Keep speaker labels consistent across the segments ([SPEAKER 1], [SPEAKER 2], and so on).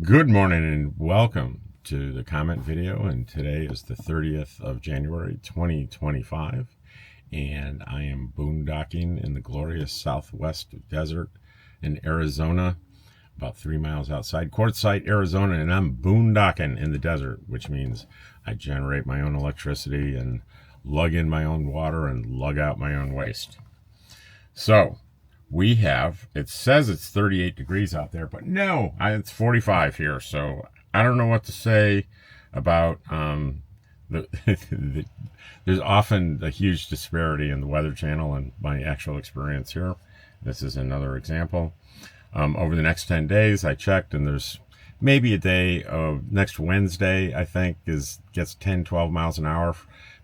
[SPEAKER 1] Good morning and welcome to the comment video, and today is the 30th of January 2025, and I am boondocking in the glorious southwest desert in Arizona, about 3 miles outside Quartzsite, Arizona, and I'm boondocking in the desert, which means I generate my own electricity and lug in my own water and lug out my own waste. So it says it's 38 degrees out there, but no, it's 45 here. So I don't know what to say about there's often a huge disparity in the Weather Channel and my actual experience here. This is another example. Over the next 10 days, I checked, and there's maybe a day of next Wednesday, I think, gets 10-12 miles an hour,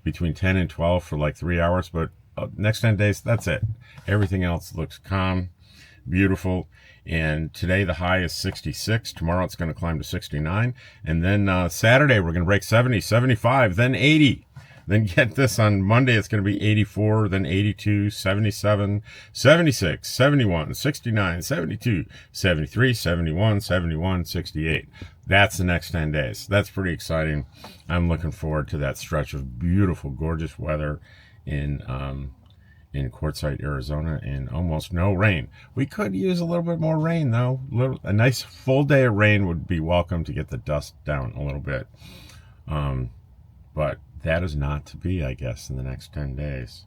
[SPEAKER 1] between 10 and 12 for like 3 hours, but next 10 days, that's it. Everything else looks calm, beautiful. And today the high is 66. Tomorrow it's going to climb to 69. And then Saturday we're going to break 70, 75, then 80. Then get this, on Monday it's going to be 84, then 82, 77, 76, 71, 69, 72, 73, 71, 71, 68. That's the next 10 days. That's pretty exciting. I'm looking forward to that stretch of beautiful, gorgeous weather in Quartzsite, Arizona, and almost no rain. We could use a little bit more rain, though. A nice full day of rain would be welcome to get the dust down a little bit. But that is not to be, I guess, in the next 10 days.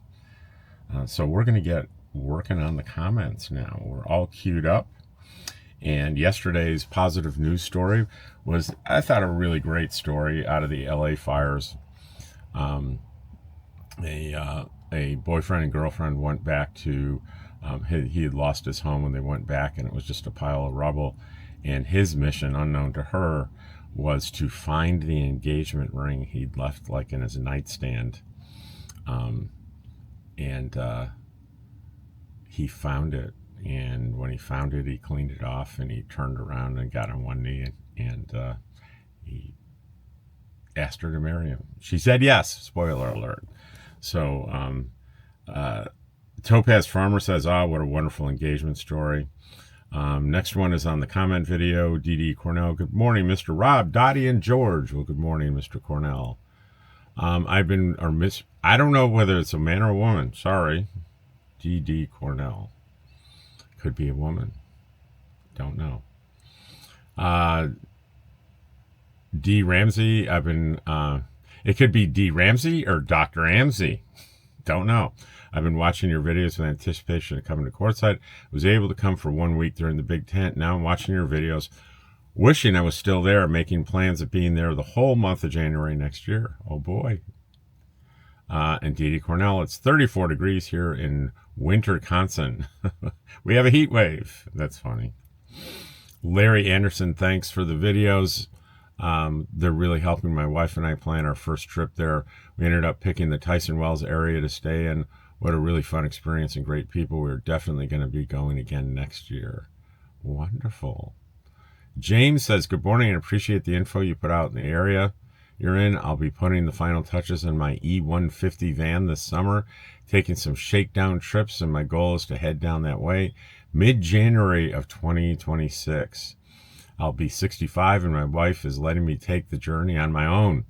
[SPEAKER 1] So we're going to get working on the comments now. We're all queued up. And yesterday's positive news story was, I thought, a really great story out of the LA fires. A boyfriend and girlfriend went back to, he had lost his home when they went back, and it was just a pile of rubble. And his mission, unknown to her, was to find the engagement ring he'd left like in his nightstand. He found it. And when he found it, he cleaned it off, and he turned around and got on one knee, and he asked her to marry him. She said yes. Spoiler alert. So Topaz Farmer says, what a wonderful engagement story. Next one is on the comment video. DD Cornell, good morning, Mr. Rob, Dottie, and George. Well, good morning, Mr. Cornell. I don't know whether it's a man or a woman. Sorry. DD Cornell. Could be a woman. Don't know. D Ramsey, it could be D Ramsey or Dr. Ramsey. Don't know. I've been watching your videos with anticipation of coming to Quartzsite. Was able to come for 1 week during the big tent. Now I'm watching your videos, wishing I was still there, making plans of being there the whole month of January next year. Oh boy. And D.D. Cornell, it's 34 degrees here in Winterconsin. We have a heat wave. That's funny. Larry Anderson, thanks for the videos. They're really helping my wife and I plan our first trip there. We ended up picking the Tyson Wells area to stay in. What a really fun experience and great people. We're definitely going to be going again next year. Wonderful. James says, good morning, and appreciate the info you put out in the area you're in. I'll be putting the final touches in my E150 van this summer, taking some shakedown trips, and my goal is to head down that way mid-January of 2026. I'll be 65, and my wife is letting me take the journey on my own.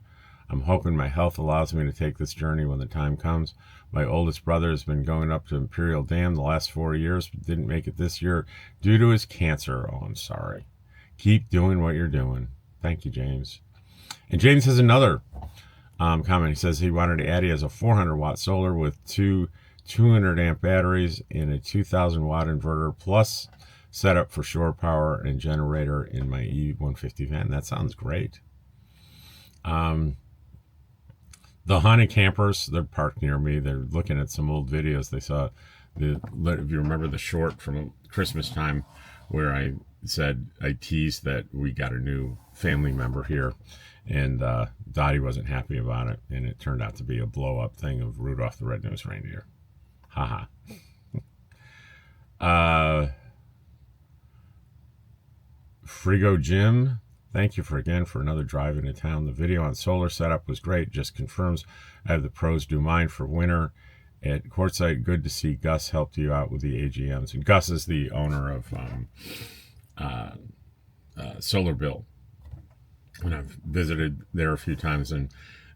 [SPEAKER 1] I'm hoping my health allows me to take this journey when the time comes. My oldest brother has been going up to Imperial Dam the last 4 years, but didn't make it this year due to his cancer. Oh, I'm sorry. Keep doing what you're doing. Thank you, James. And James has another comment. He says he wanted to add, he has a 400-watt solar with two 200-amp batteries and a 2,000-watt inverter, plus setup for shore power and generator in my E150 van. That sounds great. The haunted campers, they're parked near me. They're looking at some old videos. They saw, if you remember the short from Christmas time where I said, I teased that we got a new family member here, and Dottie wasn't happy about it, and it turned out to be a blow-up thing of Rudolph the Red-Nosed Reindeer. Haha. Frigo Jim, thank you again for another drive into town. The video on solar setup was great. Just confirms I have the pros do mine for winter at Quartzsite. Good to see Gus helped you out with the AGMs. And Gus is the owner of solar bill, and I've visited there a few times, and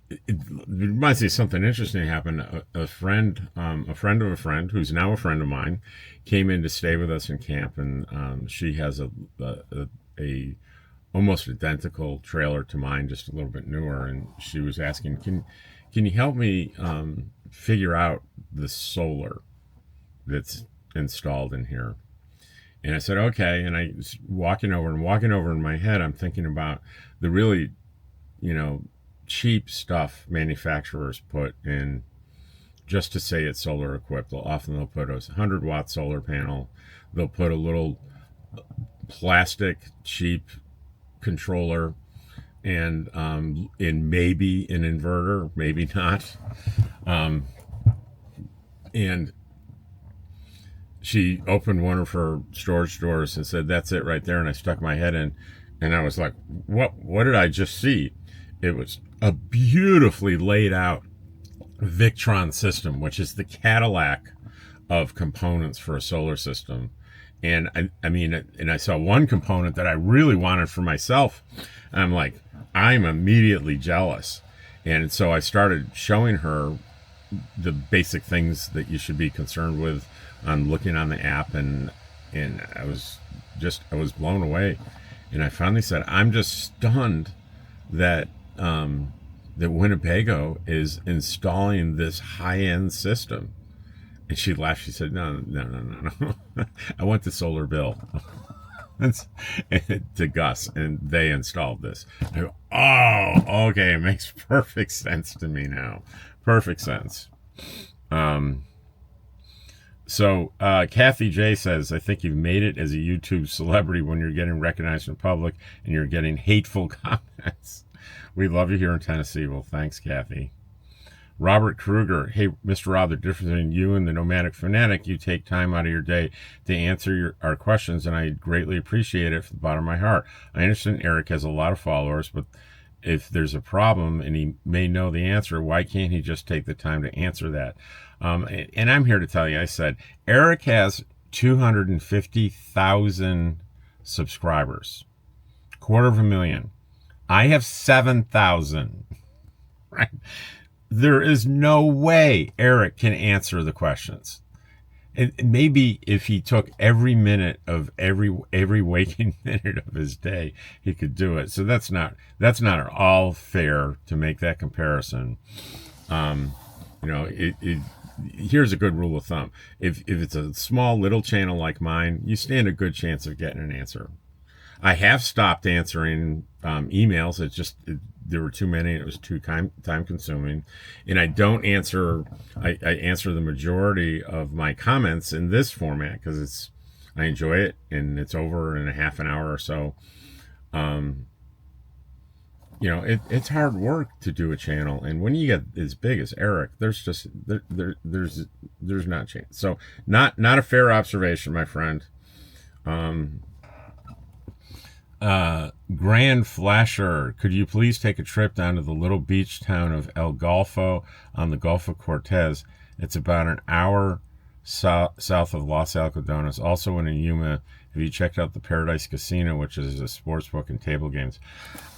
[SPEAKER 1] it reminds me of something interesting happened. A friend of a friend, who's now a friend of mine, came in to stay with us in camp, and she has a almost identical trailer to mine, just a little bit newer, and she was asking, can you help me figure out the solar that's installed in here? And I said, okay. And I was walking over in my head, I'm thinking about the really, cheap stuff manufacturers put in just to say it's solar equipped. They'll put a 100-watt solar panel. They'll put a little plastic cheap controller and in maybe an inverter, maybe not. And she opened one of her storage doors and said, "That's it right there." And I stuck my head in, and I was like, what did I just see? It was a beautifully laid out Victron system, which is the Cadillac of components for a solar system. And I saw one component that I really wanted for myself. And I'm like, I'm immediately jealous. And so I started showing her the basic things that you should be concerned with on looking on the app. And I was blown away. And I finally said, I'm just stunned that Winnebago is installing this high-end system. And she laughed. She said, no. I went to Solar Bill to Gus, and they installed this. I go, oh, okay. It makes perfect sense to me now. Perfect sense. So Kathy J says, I think you've made it as a YouTube celebrity when you're getting recognized in public and you're getting hateful comments. We love you here in Tennessee. Well, thanks, Kathy. Robert Kruger, hey, Mr. Rob, the difference between you and the Nomadic Fanatic, you take time out of your day to answer our questions, and I greatly appreciate it from the bottom of my heart. I understand Eric has a lot of followers, but if there's a problem and he may know the answer, why can't he just take the time to answer that? And I'm here to tell you, I said, Eric has 250,000 subscribers, 250,000. I have 7,000, right? There is no way Eric can answer the questions. And maybe if he took every minute of every waking minute of his day, he could do it. So that's not at all fair to make that comparison. Here's a good rule of thumb. If it's a small little channel like mine, you stand a good chance of getting an answer. I have stopped answering emails. There were too many. It was too time consuming, and I don't answer. I answer the majority of my comments in this format because I enjoy it, and it's over in a half an hour or so. It's hard work to do a channel, and when you get as big as Eric, there's not a chance. So not a fair observation, my friend. Grand Flasher, could you please take a trip down to the little beach town of El Golfo on the Gulf of Cortez? It's about an hour south of Los Algodones. Also in Yuma, have you checked out the Paradise Casino, which is a sports book and table games?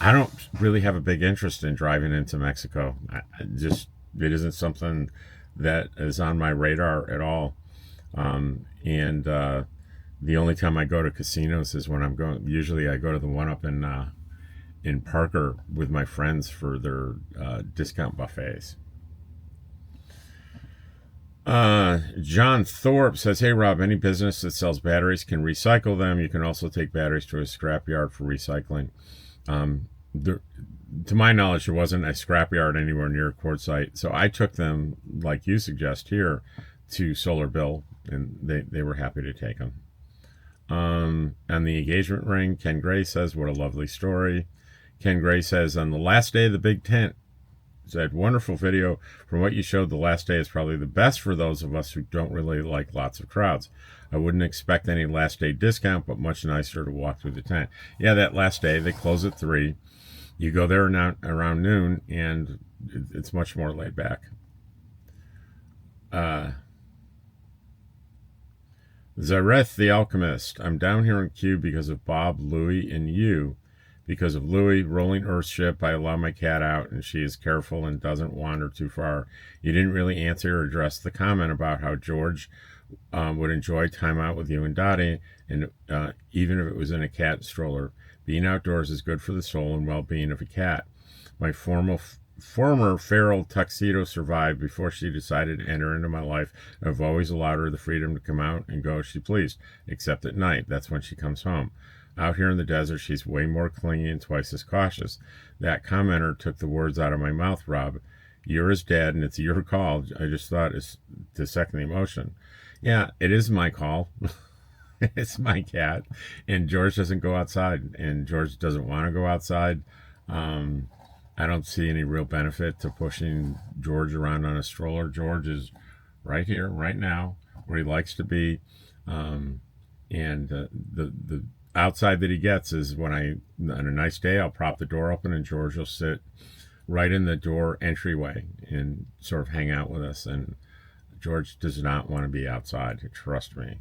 [SPEAKER 1] I don't really have a big interest in driving into Mexico. It isn't something that is on my radar at all. The only time I go to casinos is when I'm going. Usually, I go to the one up in Parker with my friends for their discount buffets. John Thorpe says, "Hey Rob, any business that sells batteries can recycle them. You can also take batteries to a scrapyard for recycling." To my knowledge, there wasn't a scrapyard anywhere near Quartzsite, so I took them, like you suggest here, to Solar Bill, and they were happy to take them. And the engagement ring, Ken Gray says, what a lovely story. Ken Gray says, on the last day of the big tent, said, wonderful video. From what you showed, the last day is probably the best for those of us who don't really like lots of crowds. I wouldn't expect any last day discount, but much nicer to walk through the tent. Yeah, that last day, they close at 3. You go there around noon, and it's much more laid back. Zareth the Alchemist. I'm down here in Q because of Bob, Louie, and you. Because of Louie, rolling Earthship, I allow my cat out, and she is careful and doesn't wander too far. You didn't really answer or address the comment about how George would enjoy time out with you and Dottie, and even if it was in a cat stroller. Being outdoors is good for the soul and well-being of a cat. My former feral tuxedo survived before she decided to enter into my life. I've always allowed her the freedom to come out and go as she pleased, except at night. That's when she comes home. Out here in the desert, she's way more clingy and twice as cautious. That commenter took the words out of my mouth, Rob. You're his dad, and it's your call. I just thought it's to second the emotion. Yeah, it is my call. It's my cat, and George doesn't go outside, and George doesn't want to go outside. I don't see any real benefit to pushing George around on a stroller. George is right here, right now, where he likes to be, and the outside that he gets is when on a nice day, I'll prop the door open and George will sit right in the door entryway and sort of hang out with us. And George does not want to be outside, trust me.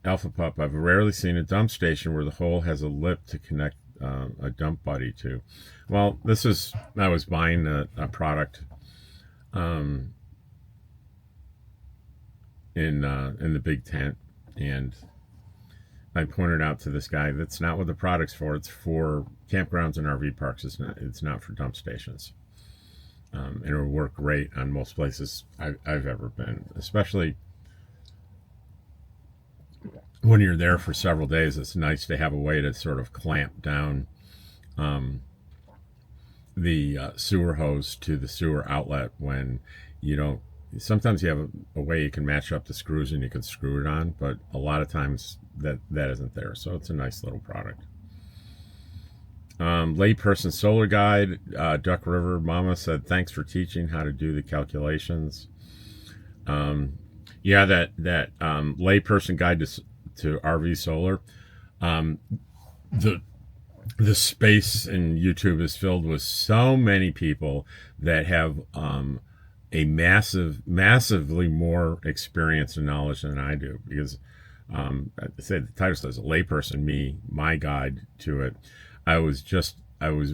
[SPEAKER 1] Alpha Pup, I've rarely seen a dump station where the hole has a lip to connect a dump buddy to. Well, I was buying a product in the big tent, and I pointed out to this guy that's not what the product's for. It's for campgrounds and RV parks. It's not for dump stations. And it'll work great on most places I've ever been, especially when you're there for several days. It's nice to have a way to sort of clamp down the sewer hose to the sewer outlet when you don't. Sometimes you have a way you can match up the screws and you can screw it on, but a lot of times that isn't there. So it's a nice little product. Layperson solar guide, Duck River Mama said, thanks for teaching how to do the calculations. Yeah, that layperson guide to RV solar. The space in YouTube is filled with so many people that have a massively more experience and knowledge than I do, because I say the title says layperson, my guide to it. I was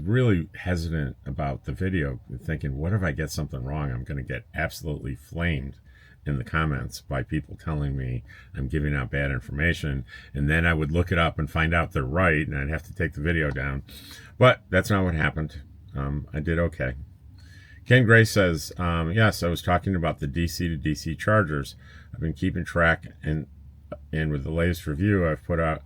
[SPEAKER 1] really hesitant about the video, thinking, what if I get something wrong? I'm going to get absolutely flamed in the comments by people telling me I'm giving out bad information, and then I would look it up and find out they're right, and I'd have to take the video down. But that's not what happened. I did okay. Ken Gray says, yes, I was talking about the DC to DC chargers. I've been keeping track, and with the latest review, I've put out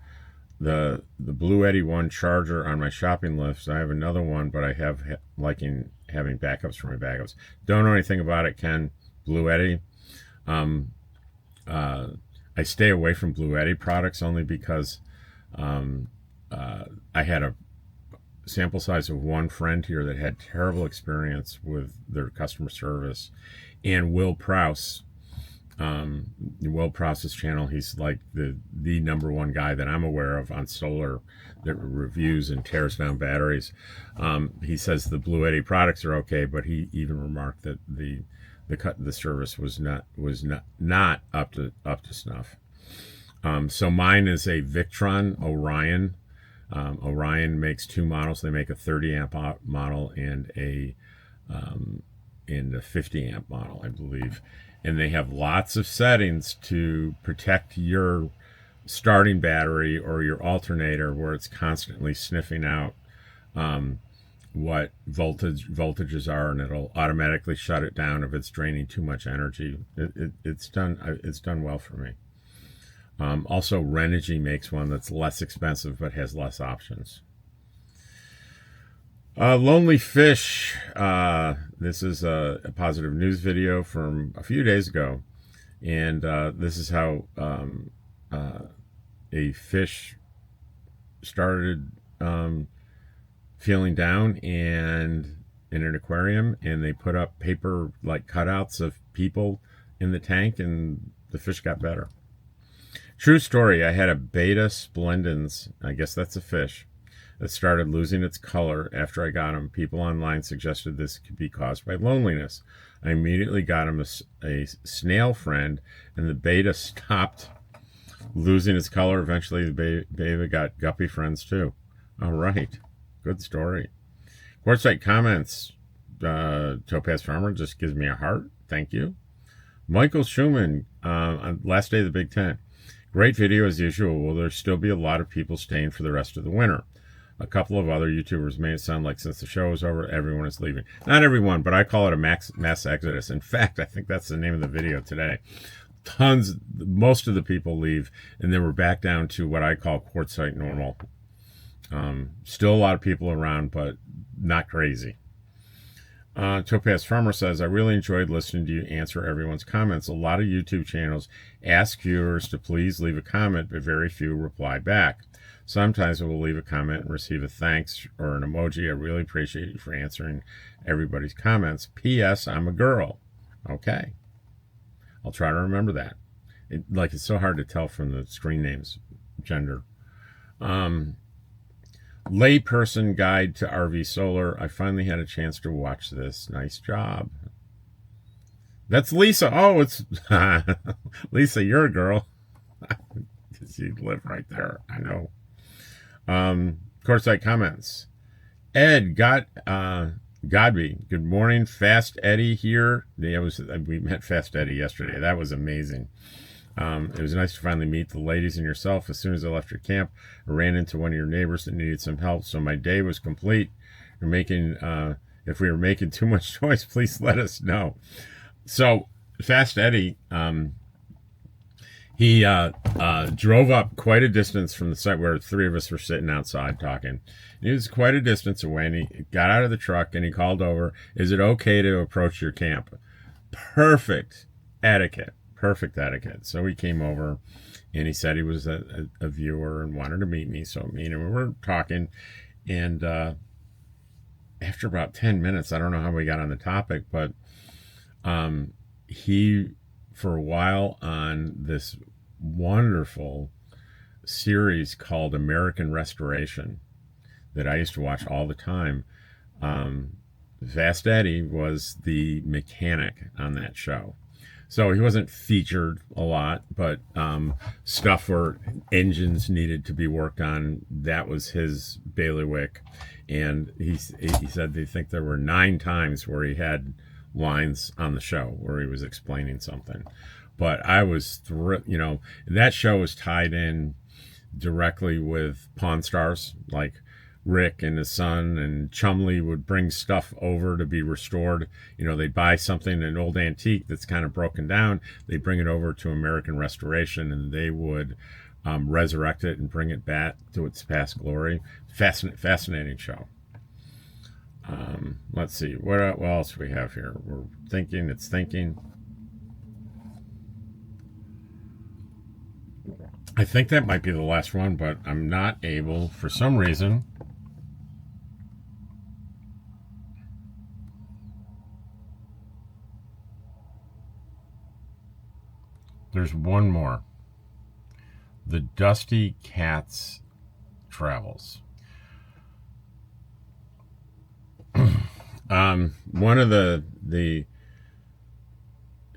[SPEAKER 1] the Blue Eddy one charger on my shopping list. I have another one, but I have liking having backups for my backups. Don't know anything about it, Ken. Blue Eddy. I stay away from Blue Eddy products only because I had a sample size of one friend here that had terrible experience with their customer service. And Will Prowse, Will Prowse's channel, he's like the number one guy that I'm aware of on solar that reviews and tears down batteries. He says the Blue Eddy products are okay, but he even remarked that the service was not up to snuff. So mine is a Victron Orion. Orion makes two models. They make a 30 amp model and a 50 amp model, I believe. And they have lots of settings to protect your starting battery or your alternator, where it's constantly sniffing out what voltages are, and it'll automatically shut it down if it's draining too much energy. It's done well for me. Also, Renogy makes one that's less expensive but has less options. Lonely Fish. This is a positive news video from a few days ago, and this is how a fish started feeling down and in an aquarium, and they put up paper like cutouts of people in the tank, and the fish got better. True story. I had a beta splendens, I guess that's a fish, that started losing its color after I got him. People online suggested this could be caused by loneliness. I immediately got him a snail friend, and the beta stopped losing its color. Eventually, the beta got guppy friends too. All right. Good story. Quartzsite Comments. Topaz Farmer just gives me a heart. Thank you. Michael Schumann, on last day of the Big Tent. Great video as usual. Will there still be a lot of people staying for the rest of the winter? A couple of other YouTubers made it sound like since the show is over, everyone is leaving. Not everyone, but I call it a mass exodus. In fact, I think that's the name of the video today. Most of the people leave, and then we're back down to what I call Quartzsite normal. Still a lot of people around, but not crazy. Topaz Farmer says, I really enjoyed listening to you answer everyone's comments. A lot of YouTube channels ask viewers to please leave a comment, but very few reply back. Sometimes I will leave a comment and receive a thanks or an emoji. I really appreciate you for answering everybody's comments. P.S. I'm a girl. Okay. I'll try to remember that. It's so hard to tell from the screen names, gender. Layperson Guide to RV Solar. I finally had a chance to watch this. Nice job. That's Lisa. Oh, it's Lisa, you're a girl. You live right there. I know. Quartzsite Comments. Ed Godby. Good morning. Fast Eddie here. We met Fast Eddie yesterday. That was amazing. It was nice to finally meet the ladies and yourself. As soon as I left your camp, I ran into one of your neighbors that needed some help, so my day was complete. If we were making too much noise, please let us know. So, Fast Eddie, he drove up quite a distance from the site where three of us were sitting outside talking. He was quite a distance away, and he got out of the truck, and he called over, is it okay to approach your camp? Perfect etiquette. Perfect etiquette. So he came over, and he said he was a viewer and wanted to meet me. So me and him were talking, and after about 10 minutes, I don't know how we got on the topic, but he, for a while, on this wonderful series called American Restoration that I used to watch all the time, Fast Eddie was the mechanic on that show. So he wasn't featured a lot, but stuff where engines needed to be worked on, that was his bailiwick. And he said they think there were 9 times where he had lines on the show where he was explaining something. But I was that show was tied in directly with Pawn Stars, like Rick and his son and Chumley would bring stuff over to be restored. They'd buy something, an old antique that's kind of broken down. They'd bring it over to American Restoration, and they would resurrect it and bring it back to its past glory. Fascinating show. Let's see. What else do we have here? We're thinking. It's thinking. I think that might be the last one, but I'm not able, for some reason. There's one more. The Dusty Cat's Travels. One of the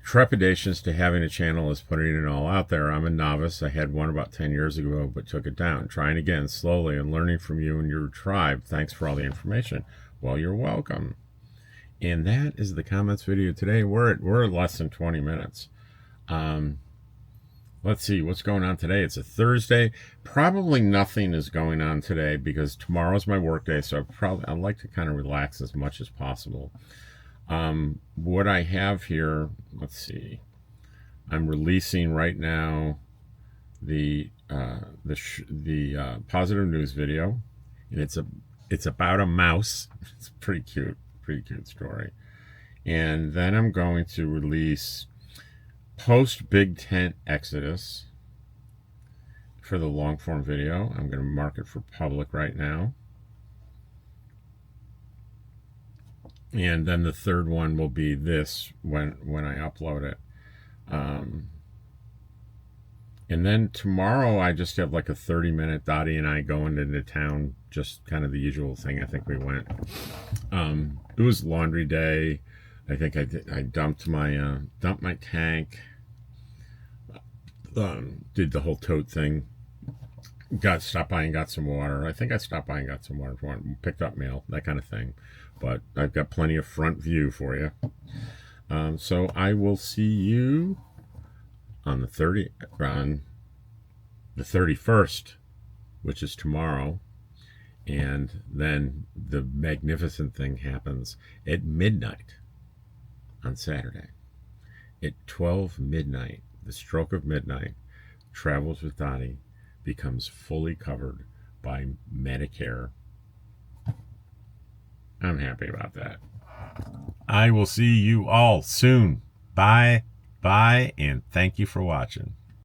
[SPEAKER 1] trepidations to having a channel is putting it all out there. I'm a novice. I had one about 10 years ago, but took it down. Trying again slowly and learning from you and your tribe. Thanks for all the information. Well, you're welcome. And that is the comments video today. We're at less than 20 minutes. Let's see what's going on today. It's a Thursday. Probably nothing is going on today because tomorrow's my work day, so I'd like to kind of relax as much as possible. What I have here, let's see. I'm releasing right now the positive news video, and it's about a mouse. It's pretty cute story. And then I'm going to release post Big Tent Exodus for the long form video. I'm going to mark it for public right now. And then the third one will be this when I upload it. And then tomorrow I just have like a 30-minute Dottie and I going into town, just kind of the usual thing. I think we went. It was laundry day. I think I dumped my tank, did the whole tote thing, stopped by and got some water. I think I stopped by and got some water, picked up mail, that kind of thing. But I've got plenty of front view for you. So I will see you on the 31st, which is tomorrow. And then the magnificent thing happens at midnight on Saturday. At 12 midnight, the stroke of midnight, Travels with Donnie becomes fully covered by Medicare. I'm happy about that. I will see you all soon. Bye, and thank you for watching.